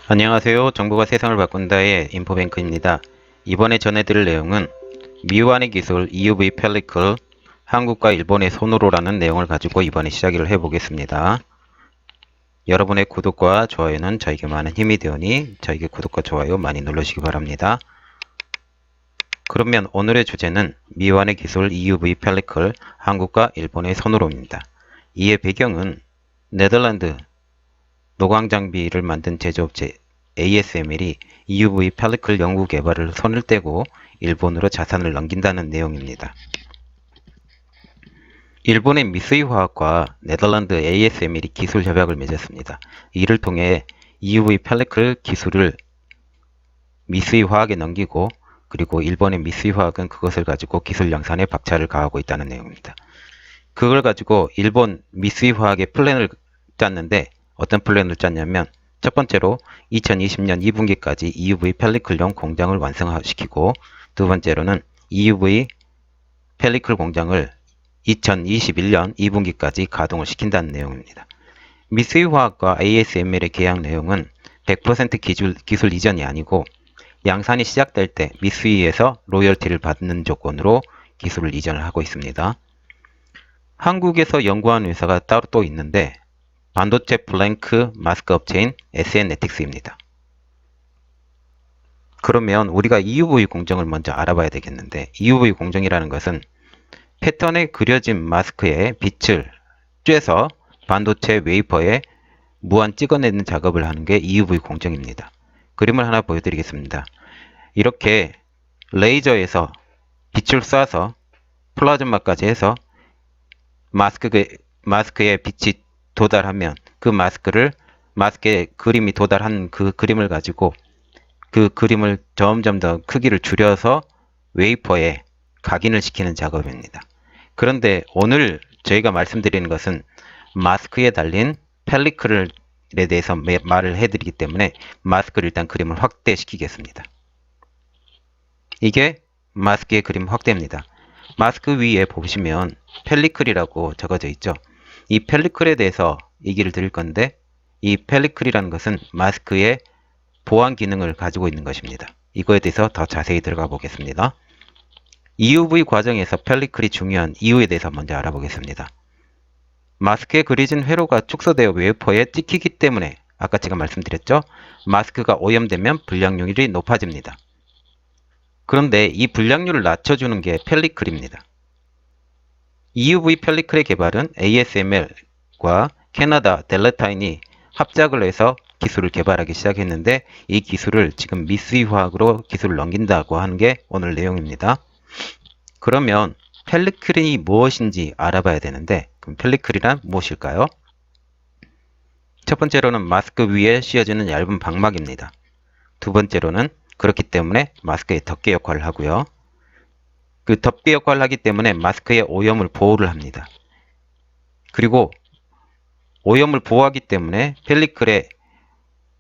안녕하세요. 정보가 세상을 바꾼다의 인포뱅크입니다. 이번에 전해드릴 내용은 미완의 기술 EUV 펠리클 한국과 일본의 손으로라는 내용을 가지고 이번에 시작을 해보겠습니다. 여러분의 구독과 좋아요는 저에게 많은 힘이 되오니 저에게 구독과 좋아요 많이 눌러주시기 바랍니다. 그러면 오늘의 주제는 미완의 기술 EUV 펠리클 한국과 일본의 손으로입니다. 이의 배경은 네덜란드 노광장비를 만든 제조업체 ASML이 EUV 펠리클 연구 개발을 손을 떼고 일본으로 자산을 넘긴다는 내용입니다. 일본의 미쓰이화학과 네덜란드 ASML이 기술 협약을 맺었습니다. 이를 통해 EUV 펠리클 기술을 미쓰이화학에 넘기고 그리고 일본의 미쓰이화학은 그것을 가지고 기술 양산에 박차를 가하고 있다는 내용입니다. 그걸 가지고 일본 미쓰이화학의 플랜을 짰는데 어떤 플랜을 짰냐면 첫 번째로 2020년 2분기까지 EUV 펠리클용 공장을 완성시키고 두 번째로는 EUV 펠리클 공장을 2021년 2분기까지 가동을 시킨다는 내용입니다. 미쓰이화학과 ASML의 계약 내용은 100% 기술 이전이 아니고 양산이 시작될 때 미쓰이에서 로열티를 받는 조건으로 기술을 이전을 하고 있습니다. 한국에서 연구하는 회사가 따로 또 있는데 반도체 블랭크 마스크 업체인 SNETICS입니다. 그러면 우리가 EUV 공정을 먼저 알아봐야 되겠는데 EUV 공정이라는 것은 패턴에 그려진 마스크에 빛을 쬐서 반도체 웨이퍼에 무한 찍어내는 작업을 하는 게 EUV 공정입니다. 그림을 하나 보여드리겠습니다. 이렇게 레이저에서 빛을 쏴서 플라즈마까지 해서 마스크에 빛이 도달하면 그 마스크에 그림이 도달한 그 그림을 가지고 그 그림을 점점 더 크기를 줄여서 웨이퍼에 각인을 시키는 작업입니다. 그런데 오늘 저희가 말씀드리는 것은 마스크에 달린 펠리클에 대해서 말을 해드리기 때문에 마스크를 일단 그림을 확대시키겠습니다. 이게 마스크의 그림 확대입니다. 마스크 위에 보시면 펠리클이라고 적어져 있죠. 이 펠리클에 대해서 얘기를 드릴 건데 이 펠리클이라는 것은 마스크의 보안 기능을 가지고 있는 것입니다. 이거에 대해서 더 자세히 들어가 보겠습니다. EUV 과정에서 펠리클이 중요한 이유에 대해서 먼저 알아보겠습니다. 마스크에 그려진 회로가 축소되어 웨이퍼에 찍히기 때문에 아까 제가 말씀드렸죠. 마스크가 오염되면 불량률이 높아집니다. 그런데 이 불량률을 낮춰주는 게 펠리클입니다. EUV 펠리클의 개발은 ASML과 캐나다 델레타인이 합작을 해서 기술을 개발하기 시작했는데 이 기술을 지금 미쓰이화학으로 기술을 넘긴다고 하는 게 오늘 내용입니다. 그러면 펠리클이 무엇인지 알아봐야 되는데 그럼 펠리클이란 무엇일까요? 첫 번째로는 마스크 위에 씌워지는 얇은 방막입니다. 두 번째로는 그렇기 때문에 마스크의 덮개 역할을 하고요. 그 덮개 역할을 하기 때문에 마스크의 오염을 보호를 합니다. 그리고 오염을 보호하기 때문에 펠리클에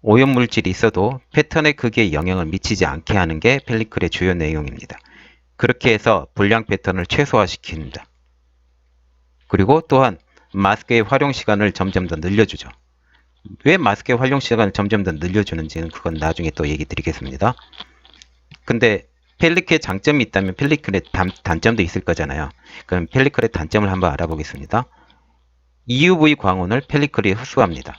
오염물질이 있어도 패턴의 크기에 영향을 미치지 않게 하는 게 펠리클의 주요 내용입니다. 그렇게 해서 불량 패턴을 최소화시킵니다. 그리고 또한 마스크의 활용 시간을 점점 더 늘려주죠. 왜 마스크의 활용 시간을 점점 더 늘려주는지는 그건 나중에 또 얘기 드리겠습니다. 근데 펠리클의 장점이 있다면 펠리클의 단점도 있을 거잖아요. 그럼 펠리클의 단점을 한번 알아보겠습니다. EUV 광원을 펠리클이 흡수합니다.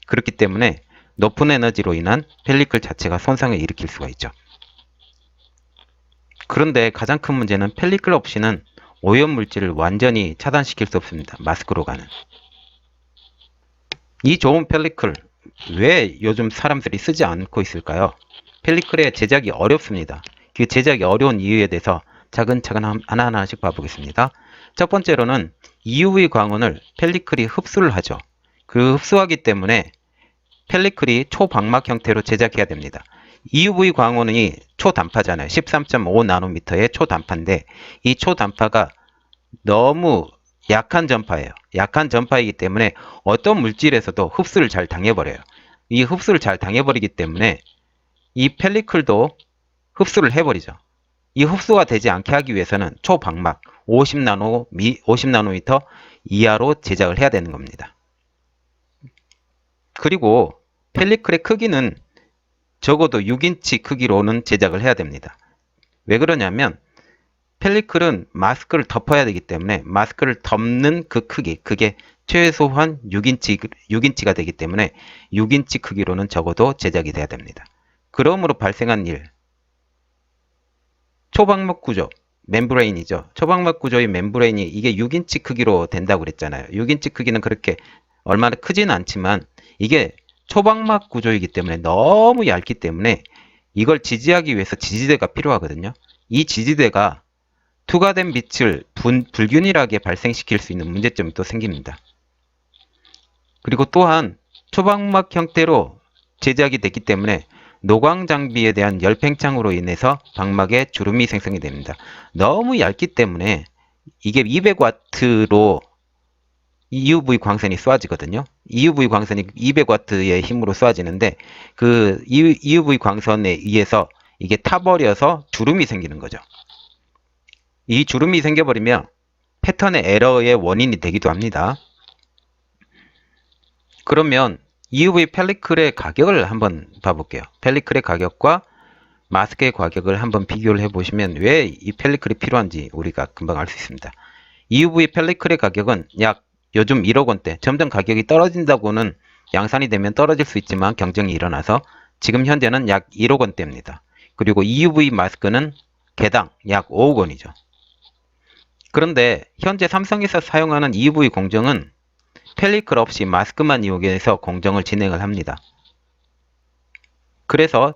그렇기 때문에 높은 에너지로 인한 펠리클 자체가 손상을 일으킬 수가 있죠. 그런데 가장 큰 문제는 펠리클 없이는 오염 물질을 완전히 차단시킬 수 없습니다. 마스크로 가는. 이 좋은 펠리클 왜 요즘 사람들이 쓰지 않고 있을까요? 펠리클의 제작이 어렵습니다. 그 제작이 어려운 이유에 대해서 차근차근 하나하나씩 봐보겠습니다. 첫 번째로는 EUV 광원을 펠리클이 흡수를 하죠. 그 흡수하기 때문에 펠리클이 초방막 형태로 제작해야 됩니다. EUV 광원이 초단파잖아요. 13.5나노미터의 초단파인데 이 초단파가 너무 약한 전파예요. 약한 전파이기 때문에 어떤 물질에서도 흡수를 잘 당해버려요. 이 흡수를 잘 당해버리기 때문에 이 펠리클도 흡수를 해버리죠. 이 흡수가 되지 않게 하기 위해서는 초방막 50나노미터 이하로 제작을 해야 되는 겁니다. 그리고 펠리클의 크기는 적어도 6인치 크기로는 제작을 해야 됩니다. 왜 그러냐면 펠리클은 마스크를 덮어야 되기 때문에 마스크를 덮는 그 크기, 그게 최소한 6인치가 되기 때문에 6인치 크기로는 적어도 제작이 돼야 됩니다. 그러므로 발생한 일, 초방막 구조, 멤브레인이죠. 초방막 구조의 멤브레인이 이게 6인치 크기로 된다고 그랬잖아요. 6인치 크기는 그렇게 얼마나 크지는 않지만 이게 초방막 구조이기 때문에 너무 얇기 때문에 이걸 지지하기 위해서 지지대가 필요하거든요. 이 지지대가 투과된 빛을 불균일하게 발생시킬 수 있는 문제점이 또 생깁니다. 그리고 또한 초방막 형태로 제작이 됐기 때문에 노광 장비에 대한 열팽창으로 인해서 방막에 주름이 생성이 됩니다. 너무 얇기 때문에 이게 200W로 EUV 광선이 쏘아지거든요. EUV 광선이 200W의 힘으로 쏘아지는데 그 EUV 광선에 의해서 이게 타버려서 주름이 생기는 거죠. 이 주름이 생겨버리면 패턴의 에러의 원인이 되기도 합니다. 그러면 EUV 펠리클의 가격을 한번 봐볼게요. 펠리클의 가격과 마스크의 가격을 한번 비교를 해보시면 왜 이 펠리클이 필요한지 우리가 금방 알 수 있습니다. EUV 펠리클의 가격은 약 요즘 1억 원대, 점점 가격이 떨어진다고는 양산이 되면 떨어질 수 있지만 경쟁이 일어나서 지금 현재는 약 1억 원대입니다. 그리고 EUV 마스크는 개당 약 5억 원이죠. 그런데 현재 삼성에서 사용하는 EUV 공정은 펠리클 없이 마스크만 이용해서 공정을 진행을 합니다. 그래서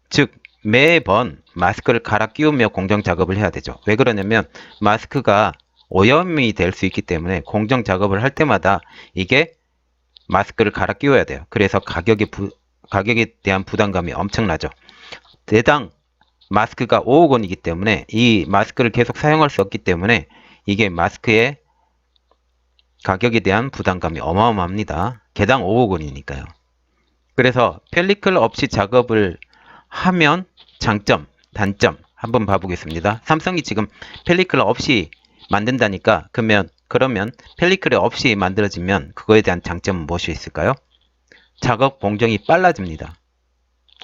즉 매번 마스크를 갈아 끼우며 공정 작업을 해야 되죠. 왜 그러냐면 마스크가 오염이 될 수 있기 때문에 공정 작업을 할 때마다 이게 마스크를 갈아 끼워야 돼요. 그래서 가격에 대한 부담감이 엄청나죠. 대당 마스크가 5억 원이기 때문에 이 마스크를 계속 사용할 수 없기 때문에 이게 마스크의 가격에 대한 부담감이 어마어마합니다. 개당 5억 원이니까요. 그래서 펠리클 없이 작업을 하면 장점, 단점 한번 봐보겠습니다. 삼성이 지금 펠리클 없이 만든다니까 그러면 펠리클이 없이 만들어지면 그거에 대한 장점은 무엇이 있을까요? 작업 공정이 빨라집니다.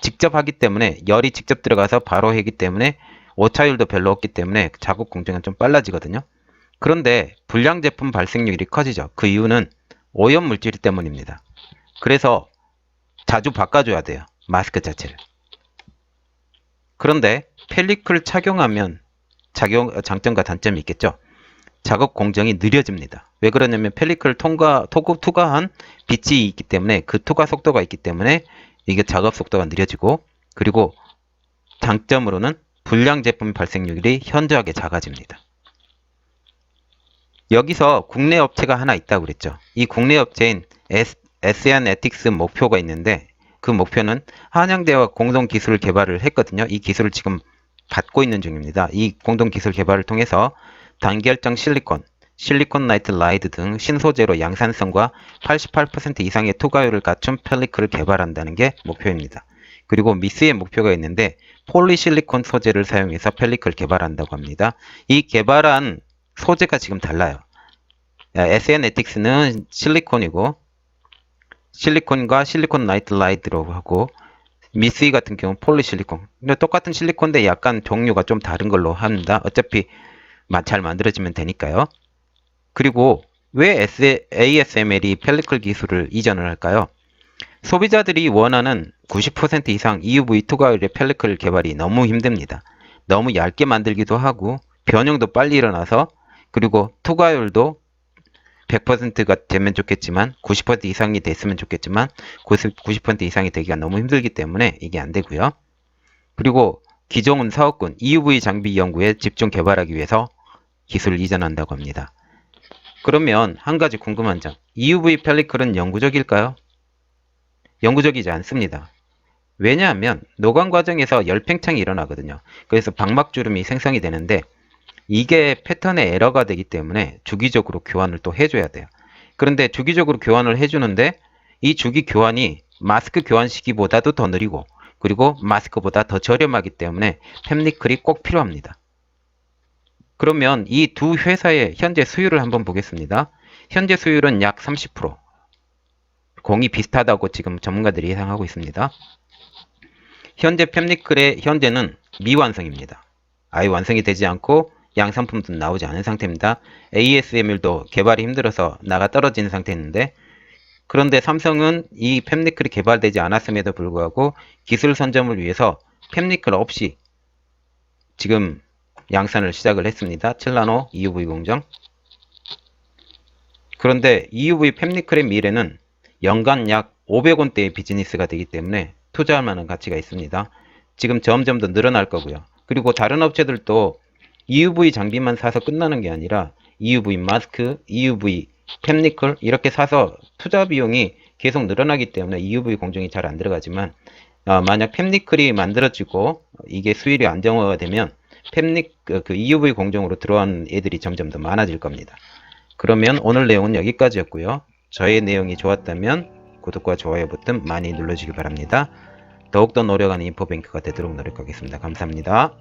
직접 하기 때문에 열이 직접 들어가서 바로 하기 때문에 오차율도 별로 없기 때문에 작업 공정은 좀 빨라지거든요. 그런데 불량 제품 발생률이 커지죠. 그 이유는 오염 물질 때문입니다. 그래서 자주 바꿔줘야 돼요. 마스크 자체를. 그런데 펠리클 착용하면 장점과 단점이 있겠죠. 작업 공정이 느려집니다. 왜 그러냐면 펠리클 투과한 빛이 있기 때문에 그 투과 속도가 있기 때문에 이게 작업 속도가 느려지고 그리고 장점으로는 불량 제품 발생률이 현저하게 작아집니다. 여기서 국내 업체가 하나 있다고 그랬죠. 이 국내 업체인 SNETICS 목표가 있는데 그 목표는 한양대와 공동 기술 개발을 했거든요. 이 기술을 지금 받고 있는 중입니다. 이 공동 기술 개발을 통해서 단결정 실리콘 나이트 라이드 등 신소재로 양산성과 88% 이상의 투과율을 갖춘 펠리클을 개발한다는 게 목표입니다. 그리고 미스의 목표가 있는데 폴리실리콘 소재를 사용해서 펠리클을 개발한다고 합니다. 이 개발한 소재가 지금 달라요. SNETICS는 실리콘이고 실리콘과 실리콘 나이트 라이드라고 하고 미스이 같은 경우는 폴리실리콘. 근데 똑같은 실리콘인데 약간 종류가 좀 다른 걸로 합니다. 어차피 잘 만들어지면 되니까요. 그리고 왜 ASML이 펠리클 기술을 이전을 할까요? 소비자들이 원하는 90% 이상 EUV 투과율의 펠리클 개발이 너무 힘듭니다. 너무 얇게 만들기도 하고 변형도 빨리 일어나서 그리고 투과율도 100%가 되면 좋겠지만 90% 이상이 됐으면 좋겠지만 90% 이상이 되기가 너무 힘들기 때문에 이게 안 되고요. 그리고 기존 사업군 EUV 장비 연구에 집중 개발하기 위해서 기술을 이전한다고 합니다. 그러면 한 가지 궁금한 점, EUV 펠리클은 영구적일까요? 영구적이지 않습니다. 왜냐하면 노광 과정에서 열팽창이 일어나거든요. 그래서 방막주름이 생성이 되는데 이게 패턴의 에러가 되기 때문에 주기적으로 교환을 또 해줘야 돼요. 그런데 주기적으로 교환을 해주는데 이 주기 교환이 마스크 교환 시기보다도 더 느리고 그리고 마스크보다 더 저렴하기 때문에 펠리클이 꼭 필요합니다. 그러면 이 두 회사의 현재 수율을 한번 보겠습니다. 현재 수율은 약 30%. 공이 비슷하다고 지금 전문가들이 예상하고 있습니다. 현재 팹리클의 현재는 미완성입니다. 아예 완성이 되지 않고 양산품도 나오지 않은 상태입니다. ASML도 개발이 힘들어서 나가 떨어진 상태인데, 그런데 삼성은 이 팹리클이 개발되지 않았음에도 불구하고 기술 선점을 위해서 팹리클 없이 지금 양산을 시작을 했습니다. 7나노 EUV 공정. 그런데 EUV 팹리클의 미래는 연간 약 500원대의 비즈니스가 되기 때문에 투자할 만한 가치가 있습니다. 지금 점점 더 늘어날 거고요. 그리고 다른 업체들도 EUV 장비만 사서 끝나는 게 아니라 EUV 마스크, EUV 팹리클 이렇게 사서 투자 비용이 계속 늘어나기 때문에 EUV 공정이 잘 안 들어가지만, 만약 팹리클이 만들어지고 이게 수율이 안정화가 되면 그 EUV 공정으로 들어온 애들이 점점 더 많아질 겁니다. 그러면 오늘 내용은 여기까지였고요. 저의 내용이 좋았다면 구독과 좋아요 버튼 많이 눌러주길 바랍니다. 더욱더 노력하는 인포뱅크가 되도록 노력하겠습니다. 감사합니다.